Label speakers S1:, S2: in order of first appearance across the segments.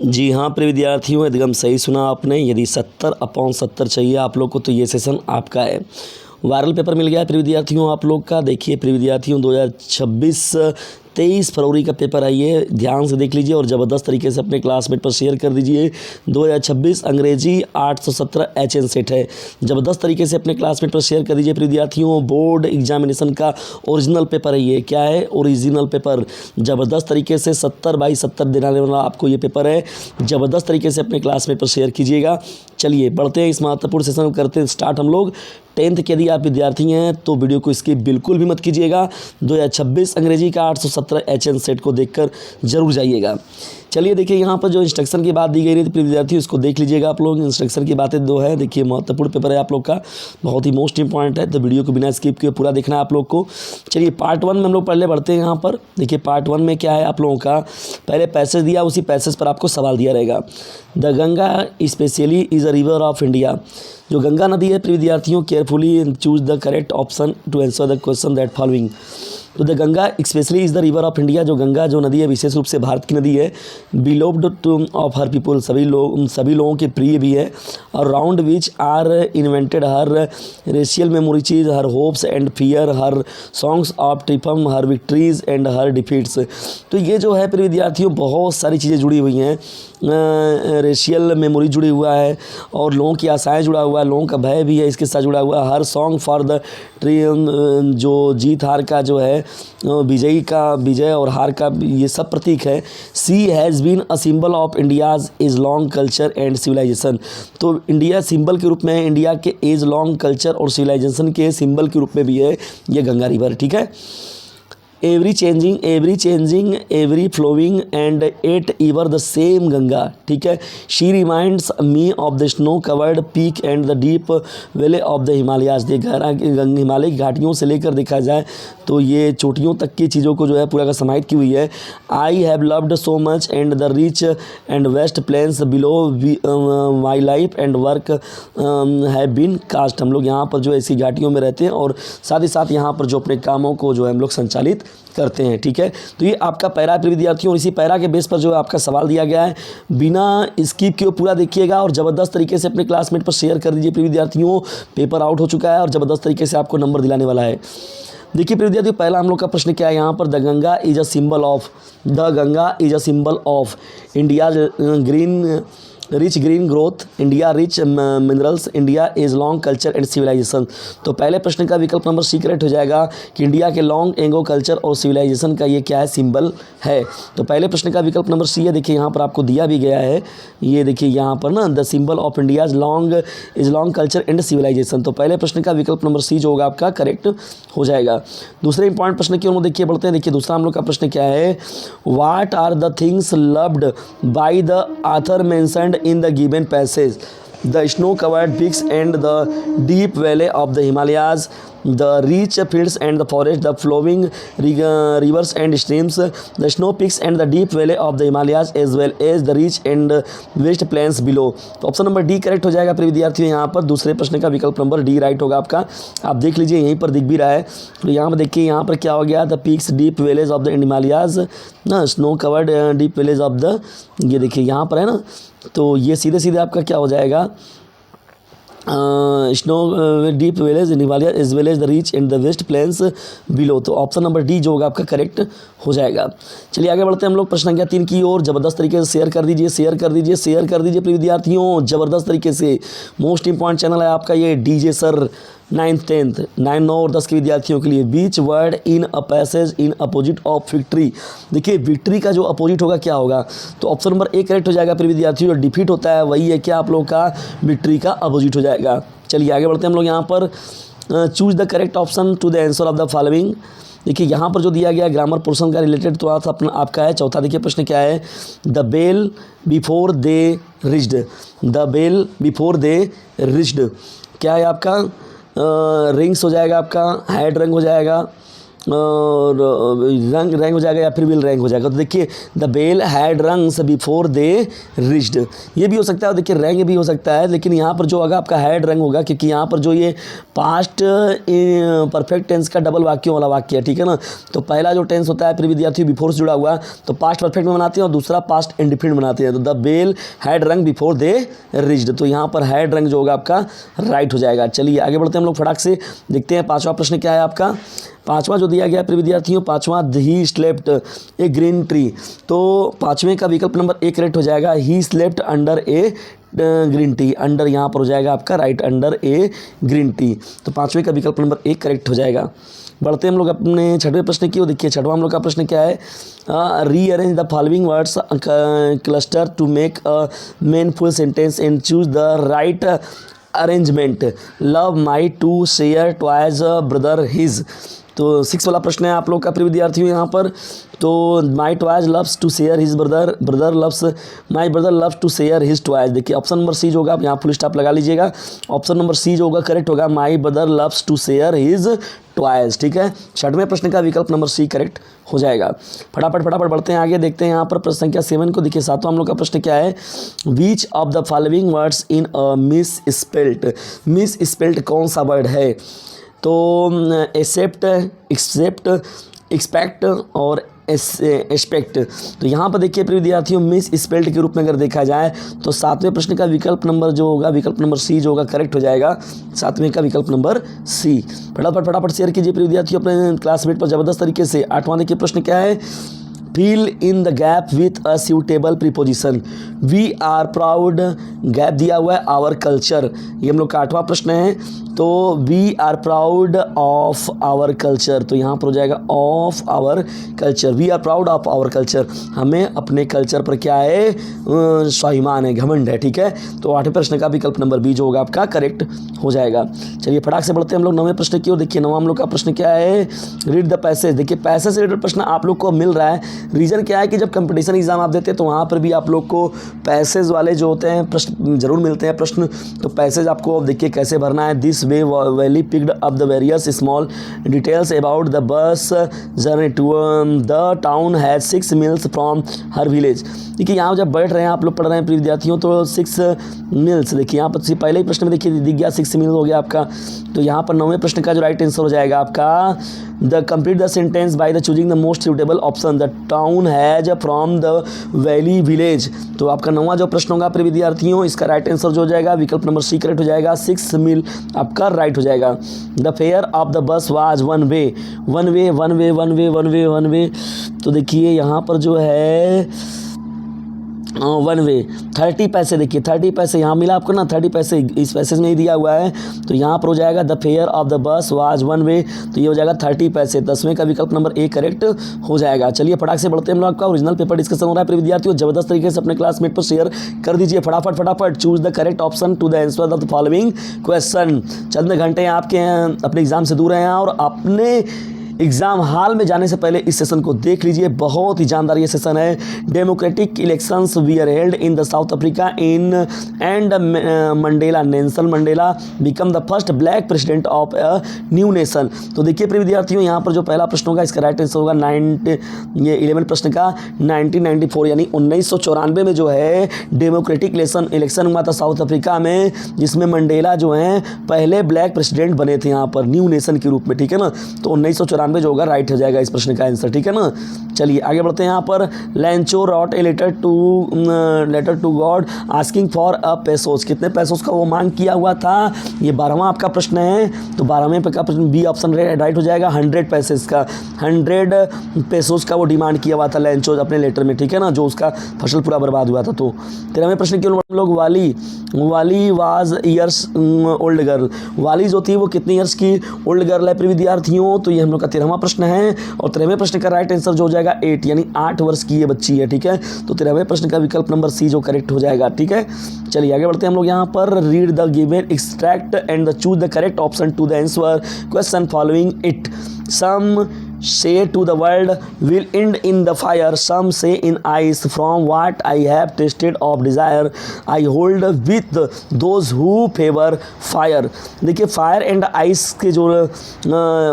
S1: जी हाँ प्रिय विद्यार्थियों, एकदम सही सुना आपने। यदि 70/70 चाहिए आप लोग को तो ये सेशन आपका है। वायरल पेपर मिल गया है प्रिय विद्यार्थियों आप लोग का। देखिए प्रिय विद्यार्थियों 2026 23 फरवरी का पेपर है ये, ध्यान से देख लीजिए और ज़बरदस्त तरीके से अपने क्लासमेट पर शेयर कर दीजिए। 2026 अंग्रेजी 817 HN सेट है, ज़बरदस्त तरीके से अपने क्लासमेट पर शेयर कर दीजिए प्रिय विद्यार्थियों। बोर्ड एग्जामिनेशन का ओरिजिनल पेपर है ये। क्या है? Original paper. ज़बरदस्त तरीके से 70/70 देने वाला आपको ये पेपर है। ज़बरदस्त तरीके से अपने क्लासमेट पर शेयर कीजिएगा। चलिए बढ़ते हैं, इस महत्वपूर्ण सेशन करते हैं स्टार्ट हम लोग। 10th के यदि आप विद्यार्थी हैं तो वीडियो को स्किप बिल्कुल भी मत कीजिएगा। 2026 अंग्रेजी का 817 HN सेट को देखकर जरूर जाइएगा। चलिए देखिए यहाँ पर जो इंस्ट्रक्शन की बात दी गई थी विद्यार्थी, उसको देख लीजिएगा आप लोग। इंस्ट्रक्शन की बातें दो है। देखिए महत्वपूर्ण पेपर है आप लोग का, बहुत ही मोस्ट इंपॉर्टेंट है, तो वीडियो को बिना स्किप किए पूरा देखना है आप लोग को। चलिए पार्ट 1 में हम लोग पहले बढ़ते हैं। यहाँ पर देखिए पार्ट 1 में क्या है आप लोगों का, पहले पैसेज दिया, उसी पैसेज पर आपको सवाल दिया रहेगा। The Ganga specially is a river of India. जो गंगा नदी है प्रिय विद्यार्थियों, carefully choose the correct option to answer the question that following. तो the Ganga specially is the river of India. जो गंगा जो नदी है विशेष रूप से भारत की नदी है। Beloved to of her people, सभी लोगों के प्रिय भी है। और round which are invented her racial memories, her hopes and fear, her songs of triumph, her victories and her defeats. तो ये जो है प्रिय विद्यार्थियों बहुत सारी चीज़ें जुड़ी हुई हैं। रेशियल मेमोरी जुड़ी हुआ है और लोगों की आशाएं जुड़ा हुआ है, लोगों का भय भी है इसके साथ जुड़ा हुआ है। हर सॉन्ग फॉर द जो जीत हार का जो है, विजयी का विजय और हार का ये सब प्रतीक है। She has been a symbol of India's age long culture and civilisation. तो इंडिया सिंबल के रूप में, इंडिया के एज लॉन्ग कल्चर और सिविलाइजेशन के सिंबल के रूप में भी है ये गंगा रिवर। ठीक है। Every changing, every flowing and yet ever the same Ganga. ठीक है। She reminds me of the snow covered peak and the deep valley of the Himalayas. Himalaya की घाटियों से लेकर देखा जाए तो ये चोटियों तक की चीज़ों को जो है पूरा का समाहित की हुई है। I have loved so much and the rich and vast plains below my life and work have been cast. हम लोग यहाँ पर जो ऐसी घाटियों में रहते हैं और साथ ही साथ यहाँ पर जो अपने कामों को जो है हम लोग संचालित करते हैं। ठीक है। तो ये आपका पैरा प्रिय विद्यार्थियों, और इसी पैरा के बेस पर जो है आपका सवाल दिया गया है। बिना स्किप किए पूरा देखिएगा और ज़बरदस्त तरीके से अपने क्लासमेट पर शेयर कर दीजिए प्रिय विद्यार्थियों। पेपर आउट हो चुका है और ज़बरदस्त तरीके से आपको नंबर दिलाने वाला है। देखिए प्रिय विद्यार्थियों, पहला हम लोग का प्रश्न क्या है यहाँ पर, the Ganga is a symbol of India green rich green growth, India rich minerals, India is long culture and civilisation. तो पहले प्रश्न का विकल्प नंबर सी करेक्ट हो जाएगा कि इंडिया के लॉन्ग एंगो कल्चर और सिविलाइजेशन का ये क्या है, सिंबल है। तो पहले प्रश्न का विकल्प नंबर सी है। देखिए यहाँ पर आपको दिया भी गया है, ये देखिए यहाँ पर ना, the symbol of India is long culture and civilisation. तो पहले प्रश्न का विकल्प नंबर सी जो होगा आपका करेक्ट हो जाएगा। दूसरे इंपॉर्टेंट प्रश्न की ओर देखिए बढ़ते हैं। देखिए दूसरा हम लोग का प्रश्न क्या है, what are the things loved by the author mentioned in the given passage? The snow-covered peaks and the deep valley of the Himalayas, the rich fields and the forest, the flowing rivers and streams, the snow peaks and the deep valley of the Himalayas, as well as the rich and vast plains below। तो option number D correct हो जाएगा प्रिय विद्यार्थियों। यहाँ पर दूसरे प्रश्न का विकल्प नंबर डी राइट होगा आपका। आप देख लीजिए यहीं पर दिख भी रहा है। तो यहाँ पर देखिए यहाँ पर क्या हो गया, the peaks deep valleys of the Himalayas ना, snow covered deep valleys of the, ये देखिए यहाँ पर है ना। तो ये सीधे सीधे आपका क्या हो जाएगा, snow deep valleys in Himalaya as well as the rich and the vast plains below. तो ऑप्शन नंबर डी जो होगा आपका करेक्ट हो जाएगा। चलिए आगे बढ़ते हैं हम लोग प्रश्न संख्या 3 की ओर। जबरदस्त तरीके से शेयर कर दीजिए प्रिय विद्यार्थियों, जबरदस्त तरीके से। मोस्ट इंपॉर्टेंट चैनल है आपका ये डीजे सर 9th 10th 9, 9 और 10 के विद्यार्थियों के लिए। Which word in a passage in opposite of victory. देखिए विक्ट्री का जो अपोजिट होगा क्या होगा, तो ऑप्शन नंबर ए करेक्ट हो जाएगा प्रिय विद्यार्थियों। जो डिफीट होता है वही है क्या आप लोगों का, विक्ट्री का अपोजिट हो जाएगा। चलिए आगे बढ़ते हैं हम लोग यहाँ पर। Choose the correct option to the answer of the following. देखिए यहाँ पर जो दिया गया ग्रामर पोर्शन का रिलेटेड तो अपना आपका है। चौथा देखिए प्रश्न क्या है, the bell before they reached. The bell before they reached क्या है आपका, रिंग्स हो जाएगा आपका, हेड रंग हो जाएगा, और रंग रैंग हो जाएगा या फिर विल रैंक हो जाएगा। तो देखिए the bell had rungs before they reached, ये भी हो सकता है। और देखिए रैंक भी हो सकता है, लेकिन यहाँ पर जो होगा आपका हैड रंग होगा, क्योंकि यहाँ पर जो ये पास्ट परफेक्ट टेंस का डबल वाक्यों वाला वाक्य है, ठीक है ना। तो पहला जो टेंस होता है फिर विद्यार्थी बिफोर से जुड़ा हुआ, तो पास्ट परफेक्ट में बनाते हैं और दूसरा पास्ट इंडिफिनिट बनाते हैं। तो द बेल हैड रंग बिफोर दे रिच्ड, तो यहाँ पर हैड रंग जो होगा आपका राइट हो जाएगा। चलिए आगे बढ़ते हैं हम लोग फटाक से, देखते हैं पांचवा प्रश्न क्या है आपका। पांचवा जो दिया गया प्रिय विद्यार्थियों, पांचवा he slept A green tree, तो पांचवें का विकल्प नंबर ए करेक्ट हो जाएगा। He slept under A green tea, under यहाँ पर हो जाएगा आपका राइट, अंडर ए ग्रीन टी, तो पांचवें का विकल्प नंबर ए करेक्ट हो जाएगा। बढ़ते हम लोग अपने छठवें प्रश्न की ओर। देखिए छठवां हम लोग का प्रश्न क्या है, rearrange the following words cluster to make a meaningful sentence and choose the right arrangement. Love my to share twice brother his, तो 6 वाला प्रश्न है आप लोग का प्रिय विद्यार्थियों यहाँ पर। तो my toys loves to share his brother, brother loves, my brother loves to share his toys. देखिए ऑप्शन नंबर सी जो होगा, आप यहाँ फुल स्टॉप लगा लीजिएगा, ऑप्शन नंबर सी जो होगा करेक्ट होगा, my brother loves to share his twice, ठीक है। छठवें प्रश्न का विकल्प नंबर सी करेक्ट हो जाएगा। फटाफट बढ़ते हैं आगे, देखते हैं यहाँ पर प्रश्न संख्या 7 को। देखिए सातवां हम लोग का प्रश्न क्या है, which of the following words in a miss spelt, miss spelt कौन सा वर्ड है। तो एक्सेप्ट, एक्सेप्ट, एक्सपेक्ट और एस्पेक्ट, तो यहाँ पर देखिए प्रिय विद्यार्थियों मिस स्पेल्ट के रूप में अगर देखा जाए तो सातवें प्रश्न का विकल्प नंबर जो होगा, विकल्प नंबर सी जो होगा करेक्ट हो जाएगा, सातवें का विकल्प नंबर सी। फटाफट शेयर कीजिए प्रिय विद्यार्थियों अपने क्लासमेट पर जबरदस्त तरीके से। आठवां देखिए प्रश्न क्या है, fill in the gap with a suitable preposition, we are proud, gap दिया हुआ है आवर कल्चर, ये हम लोग का आठवां प्रश्न है। तो we are proud of our culture, तो यहाँ पर हो जाएगा of our culture, we are proud of our culture, हमें अपने कल्चर पर क्या है, स्वाभिमान है, घमंड है, ठीक है। तो आठवें प्रश्न का विकल्प नंबर बी जो होगा आपका करेक्ट हो जाएगा। चलिए फटाक से बढ़ते हैं हम लोग नौवें प्रश्न की ओर। देखिए नौवां हम लोग का प्रश्न क्या है, रीड द पैसेज। देखिए पैसेज से रिलेटेड प्रश्न आप लोग को मिल रहा है। रीज़न क्या है कि जब कंपटीशन एग्जाम आप देते हैं तो वहाँ पर भी आप लोग को पैसेज वाले जो होते हैं प्रश्न जरूर मिलते हैं प्रश्न। तो पैसेज आपको अब देखिए कैसे भरना है। This way Valli picked up the various small details about the bus journey to the town has 6 miles from her village. देखिए यहाँ जब बैठ रहे हैं आप लोग पढ़ रहे हैं प्रिय विद्यार्थियों, तो 6 मील्स, देखिए यहाँ पर पहले ही प्रश्न में देखिए दिख गया 6 मील हो गया आपका। तो यहाँ पर नौवें प्रश्न का जो राइट आंसर हो जाएगा आपका, the complete the sentence by the choosing the most suitable option, the town has from the valley village. तो आपका नौवां जो प्रश्न होगा प्रिय विद्यार्थियों, इसका राइट आंसर जो हो जाएगा विकल्प नंबर सी करेक्ट हो जाएगा, 6 मील आपका राइट हो जाएगा। The fair of the bus was one way, one way, one way, one way, one way, one way. तो देखिए यहाँ पर जो है वन वे 30 पैसे, देखिए 30 पैसे यहाँ मिला आपको ना, 30 पैसे इस पैसेज में ही दिया हुआ है। तो यहाँ पर हो जाएगा the fair of the bus was one way, तो ये हो जाएगा 30 पैसे, 10वें का विकल्प नंबर ए करेक्ट हो जाएगा। चलिए फटाक से बढ़ते हैं हम लोग, आपका ओरिजिनल पेपर डिस्कशन हो रहा है प्रिय विद्यार्थियों, जबरदस्त तरीके से अपने क्लासमेट पर शेयर कर दीजिए। फटाफट choose the correct option to the answer of the following question. चंद घंटे आपके अपने एग्जाम से दूर हैं और अपने एग्ज़ाम हॉल में जाने से पहले इस सेशन को देख लीजिए, बहुत ही जानदार ये सेशन है। Democratic elections VR held in the south Africa in and Mandela, Nelson Mandela become the first black president of a new nation. तो देखिए प्रिय विद्यार्थियों यहाँ पर जो पहला प्रश्न होगा इसका राइट आंसर होगा 11 प्रश्न का 1994 यानी 1994 में जो है डेमोक्रेटिक इलेक्शन हुआ था साउथ अफ्रीका में, जिसमें मंडेला जो हैं पहले ब्लैक प्रेसिडेंट बने थे यहाँ पर न्यू नेशन के रूप में, ठीक है ना। तो 1994 जो होगा राइट हो जाएगा इस प्रश्न का आंसर, ठीक है ना। चलिए आगे बढ़ते हैं यहाँ पर। Lencho wrote a letter to God asking for a pesos, कितने पेसोस का वो मांग किया हुआ था, ये 12वां आपका प्रश्न है। तो 12वें का प्रश्न बी ऑप्शन राइट हो जाएगा, 100 पैसेस का, 100 पेसोस का वो डिमांड किया हुआ था लैंचो अपने लेटर में, ठीक है ना, जो उसका फसल पूरा बर्बाद हुआ था। तो 13वें प्रश्न के लोग वाली वाज ईयर्स ओल्ड गर्ल, वाली जो थी वो कितने ईयर्स की ओल्ड गर्ल है प्रिय विद्यार्थियों। तो ये हम लोग का 13वां प्रश्न है और 13वें प्रश्न का राइट आंसर जो हो जाएगा 8 यानी 8 वर्ष की ये बच्ची है, ठीक है। तो 13वें प्रश्न का विकल्प नंबर सी जो करेक्ट हो जाएगा, ठीक है। चलिए आगे बढ़ते हैं हम लोग यहाँ पर। Read the given extract and the choose the correct option to the answer question following it. Some say to the world will end in the fire, some say in ice. From what I have tasted of desire, I hold with those who favor fire. देखिए fire and ice के जो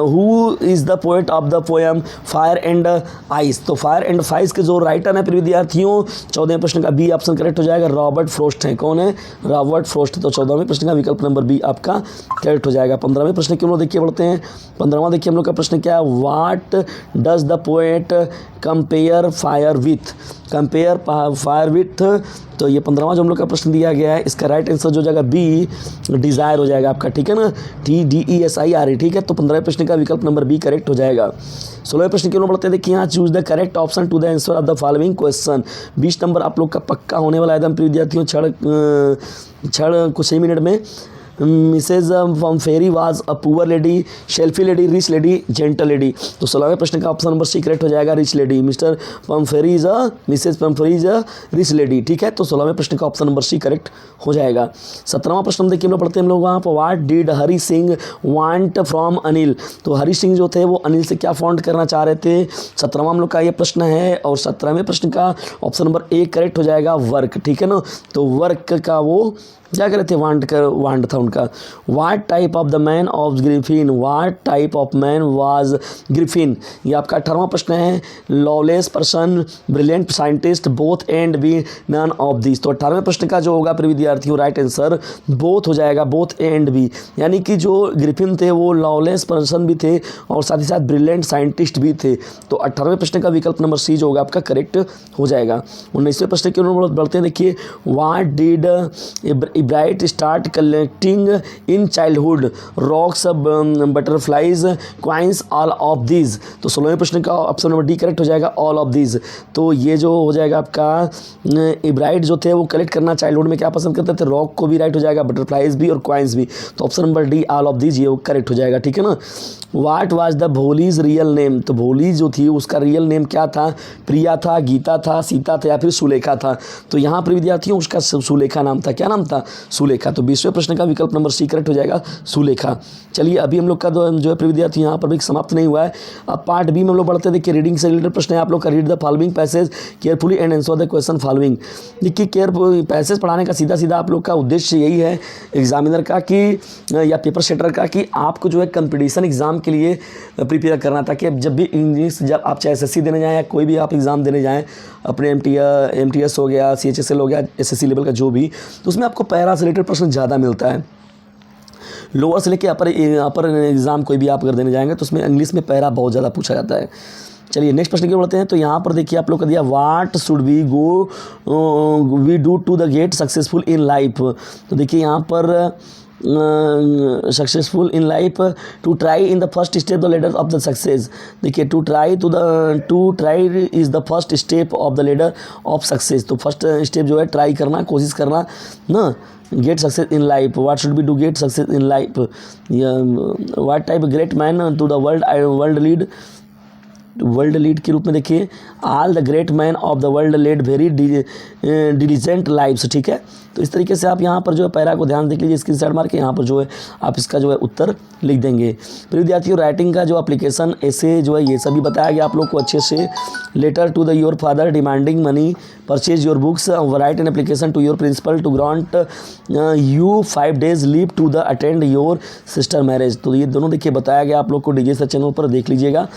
S1: who is the poet of the poem fire and ice, तो fire and ice के जो writer हैं प्रिय विद्यार्थियों 14वें प्रश्न का बी ऑप्शन करेक्ट हो जाएगा। रॉबर्ट फ्रॉस्ट हैं, कौन है? Robert Frost. तो 14वें प्रश्न का विकल्प नंबर बी आपका करेक्ट हो जाएगा। 15वें प्रश्न की हम लोग देखिए बढ़ते हैं। 15वां देखिए हम लोग का प्रश्न क्या है? What does the poet compare fire with, compare fire with. तो ये 15वां जो हम लोग का प्रश्न दिया गया है, इसका राइट आंसर जो हो जाएगा बी डिज़ायर हो जाएगा आपका, ठीक है ना, TDESIRE, ठीक है। तो 15वें प्रश्न का विकल्प नंबर बी करेक्ट हो जाएगा। 16वें प्रश्न की ओर बढ़ते हैं। देखिए यहाँ choose the correct option to the answer of the following question. 20 number आप लोग का पक्का होने वाला है एकदम प्रिय विद्यार्थियों। क्षण कुछ ही मिनट में। Mrs Pumphrey was a poor lady, selfish lady, rich lady, gentle lady. तो 16वें प्रश्न का ऑप्शन नंबर सी करेक्ट हो जाएगा, rich lady. Mr Pumphrey is a, Mrs Pumphrey is a rich lady, ठीक है। तो 16वें प्रश्न का ऑप्शन नंबर सी करेक्ट हो जाएगा। 17वां प्रश्न देखिए हम लोग पढ़ते हैं हम लोग वहाँ पर। What did Hari Singh want from Anil. तो हरी सिंह जो थे वो अनिल से क्या वांट करना चाह रहे थे? 17वां हम लोग का ये प्रश्न है। और 17वें प्रश्न का ऑप्शन नंबर ए करेक्ट हो जाएगा, वर्क, ठीक है ना। तो वर्क का वो क्या करे थे? वांट था उनका। What type of the man of Griffin, what type of man was Griffin. ये आपका 18वां प्रश्न है। Lawless person, brilliant scientist, both and B none of this. तो 18वें प्रश्न का जो होगा प्रिय विद्यार्थियों राइट आंसर बोथ हो जाएगा, बोथ एंड बी। यानी कि जो ग्रिफिन थे वो लॉलेस पर्सन भी थे और साथ ही साथ ब्रिलियंट साइंटिस्ट भी थे। तो 18वें प्रश्न का विकल्प नंबर सी जो होगा आपका करेक्ट हो जाएगा। 19वें प्रश्न की ओर बढ़ते हैं। देखिए what did bright start collecting in childhood, rocks, butterflies, coins, all of these. तो 16वें प्रश्न का ऑप्शन नंबर डी करेक्ट हो जाएगा, ऑल ऑफ दीज। तो ये जो हो जाएगा आपका इब्राइट जो थे वो कलेक्ट करना चाइल्डहुड में क्या पसंद करते थे? रॉक को भी राइट हो जाएगा, बटरफ्लाइज भी और क्वाइंस भी। तो option number D all of these ये करेक्ट हो जाएगा, ठीक है ना। What was the Bholi's real name. तो भोली जो थी उसका रियल नेम क्या था? प्रिया था, गीता था, सीता था या फिर सुलेखा था। तो यहाँ पर विद्यार्थियों उसका सुलेखा नाम था। क्या नाम था? सुलेखा। तो 20वें प्रश्न का विकल्प नंबर सी करेक्ट हो जाएगा, सुलेखा। चलिए अभी हम लोग का जो है विद्यार्थी यहाँ पर भी समाप्त नहीं हुआ है। अब पार्ट बी में हम लोग बढ़ते हैं। देखिए रीडिंग से रिलेटेड प्रश्न है आप लोग का। Read the following passage carefully and answer the question following. देखिए केयरफुल पैसेज पढ़ाने का सीधा सीधा आप लोग का उद्देश्य यही है एग्जामिनर का कि या पेपर सेटर का कि आपको जो है कंपटीशन एग्जाम के लिए प्रिपेयर करना था कि जब भी इंग्लिश, जब आप चाहे SSC देने जाएँ या कोई भी आप एग्ज़ाम देने जाएँ, अपने MTS हो गया, CHSL हो गया, SSC लेवल का जो भी, तो उसमें आपको पैरा से रिलेटेड प्रश्न ज़्यादा मिलता है। लोअर से लेके अपर एग्ज़ाम कोई भी आप अगर देने जाएंगे तो उसमें इंग्लिश में पैरा बहुत ज़्यादा पूछा जाता है। चलिए नेक्स्ट प्रश्न की ओर बढ़ते हैं। तो यहाँ पर देखिए आप लोग का दिया what should we do to the get successful in life. तो देखिए यहाँ पर successful in life, to try in the first step the ladder of the success. देखिए to try is the first step of the ladder of success. तो first step जो है try करना, कोशिश करना ना, get success in life. What should be do get success in life. What type great man to the world lead के रूप में देखिए all the great man of the world led very diligent lives, ठीक है। तो इस तरीके से आप यहाँ पर जो है पैरा को ध्यान देख लीजिए, स्क्रीनशॉट मार के यहाँ पर जो है आप इसका जो है उत्तर लिख देंगे। फिर विद्यार्थियों राइटिंग का जो एप्लीकेशन ऐसे जो है ये सभी बताया गया आप लोग को अच्छे से। Letter to the your father demanding money, purchase your books, write an application to your principal to grant you 5 days leave to the attend your sister marriage. तो ये दोनों देखिए बताया गया आप लोग को डीजे सर चैनल पर, देख लीजिएगा।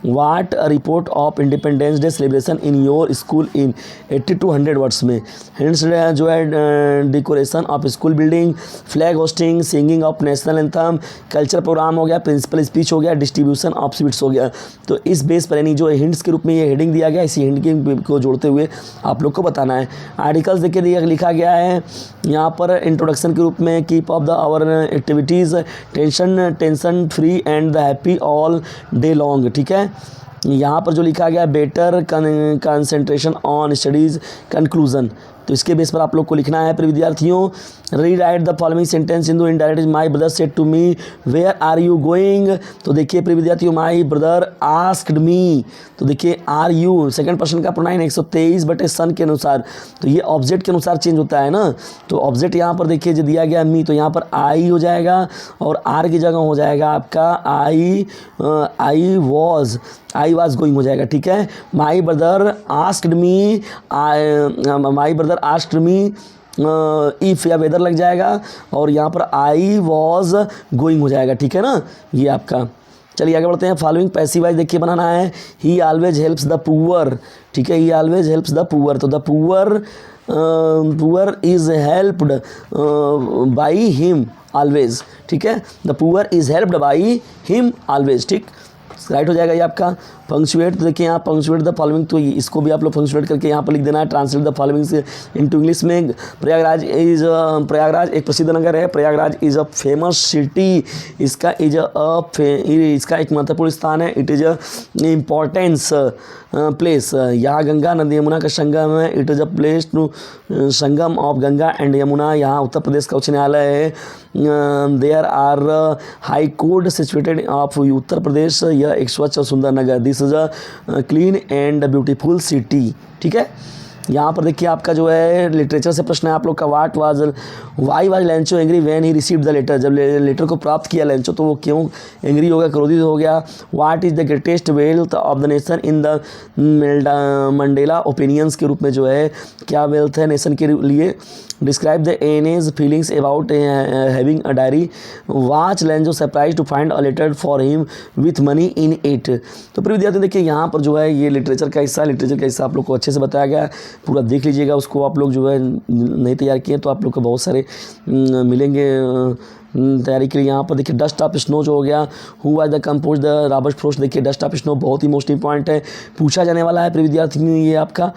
S1: Write a report of independence day celebration in your school in 80 to 100 words में। हिंट्स जो है decoration of school building, flag hoisting, singing of national anthem, culture program हो गया, प्रिंसिपल स्पीच हो गया, डिस्ट्रीब्यूशन ऑफ स्वीट्स हो गया। तो इस बेस पर यानी जो हिंट्स के रूप में ये हेडिंग दिया गया, इसी हिंट को जोड़ते हुए आप लोग को बताना है। आर्टिकल्स देखिए लिखा गया है यहाँ पर इंट्रोडक्शन के रूप में, keep of the our activities tension free and the happy all day long, ठीक है। यहाँ पर जो लिखा गया better concentration on studies, conclusion, तो इसके बेस पर आप लोग को लिखना है प्रिय विद्यार्थियों। Rewrite the following sentence into indirect. My brother said to me where are you going. तो देखिए प्रिय विद्यार्थियों, माई ब्रदर आस्क्ड मी, तो देखिए आर यू सेकंड पर्सन का प्रोनाउन 123/सन के अनुसार, तो ये ऑब्जेक्ट के अनुसार चेंज होता है ना। तो ऑब्जेक्ट यहाँ पर देखिए जो दिया गया मी, तो यहाँ पर आई हो जाएगा और आर की जगह हो जाएगा आपका आई वॉज गोइंग हो जाएगा, ठीक है। My brother asked me, my brother asked me if या वेदर लग जाएगा और यहाँ पर आई वॉज गोइंग हो जाएगा, ठीक है ना। ये आपका, चलिए आगे बढ़ते हैं। फॉलोइंग पैसिव वाइज देखिए बनाना है। He always helps the poor, ठीक है, he always helps the poor, तो the poor is helped by him always, ठीक है, the poor is helped by him always, ठीक, राइट हो जाएगा ये आपका। पंक्चुएट, तो देखिए यहाँ पंक्चुएट द फॉलोइंग, तो इसको भी आप लोग पंक्चुएट करके यहाँ पर लिख देना है। ट्रांसलेट द फॉलोइंग से इनटू इंग्लिश में। प्रयागराज एक प्रसिद्ध नगर है। Prayagraj is a famous city, इसका एक महत्वपूर्ण स्थान है। It is a importance place. यहाँ गंगा नदी यमुना का संगम है। It is a place to sangam of Ganga and Yamuna. यहाँ उत्तर प्रदेश का उच्च न्यायालय है। There are high court situated of Uttar Pradesh. यह एक स्वच्छ और सुंदर नगर। This is a clean and beautiful city, ठीक है। यहाँ पर देखिए आपका जो है लिटरेचर से प्रश्न है आप लोग का। Why was Lencho angry when he received the letter. जब लेटर को प्राप्त किया लेंचो तो वो क्यों एंग्री हो गया, क्रोधित हो गया। What is the greatest wealth of the nation in the Mandela opinions के रूप में जो है क्या वेल्थ है नेशन के लिए। Describe the Anne's feelings about having a diary. Why was Lencho surprise to find a letter for him with money in it. तो प्रिय विद्यार्थी देखिए यहाँ पर जो है ये लिटरेचर का हिस्सा आप लोग को अच्छे से बताया गया है। पूरा देख लीजिएगा उसको। आप लोग जो है नहीं तैयार किए तो आप लोग को बहुत सारे मिलेंगे तैयारी के लिए। यहाँ पर देखिए डस्ट ऑफ स्नो जो हो गया। Who was the compose the Robert Frost. देखिए डस्ट ऑफ स्नो बहुत ही मोस्ट इंपॉर्टेंट है, पूछा जाने वाला है प्रिय विद्यार्थियों ये आपका।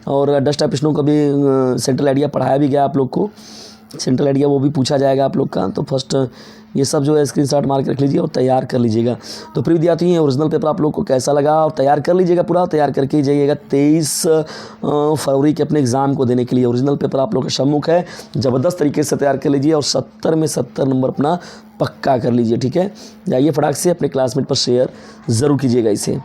S1: और डस्ट ऑफ स्नो का भी सेंट्रल आइडिया पढ़ाया भी गया आप लोग को। सेंट्रल आइडिया वो भी पूछा जाएगा आप लोग का। तो फर्स्ट ये सब जो है स्क्रीनशॉट मार के रख लीजिए और तैयार कर लीजिएगा। तो प्रिय विद्यार्थी ओरिजिनल पेपर आप लोग को कैसा लगा और तैयार कर लीजिएगा, पूरा तैयार करके जाइएगा 23 फरवरी के अपने एग्ज़ाम को देने के लिए। ओरिजिनल पेपर आप लोग का सम्मुख है, ज़बरदस्त तरीके से तैयार कर लीजिए और 70 में 70 नंबर अपना पक्का कर लीजिए, ठीक है। जाइए फटाक से अपने क्लासमेट पर शेयर ज़रूर कीजिएगा इसे।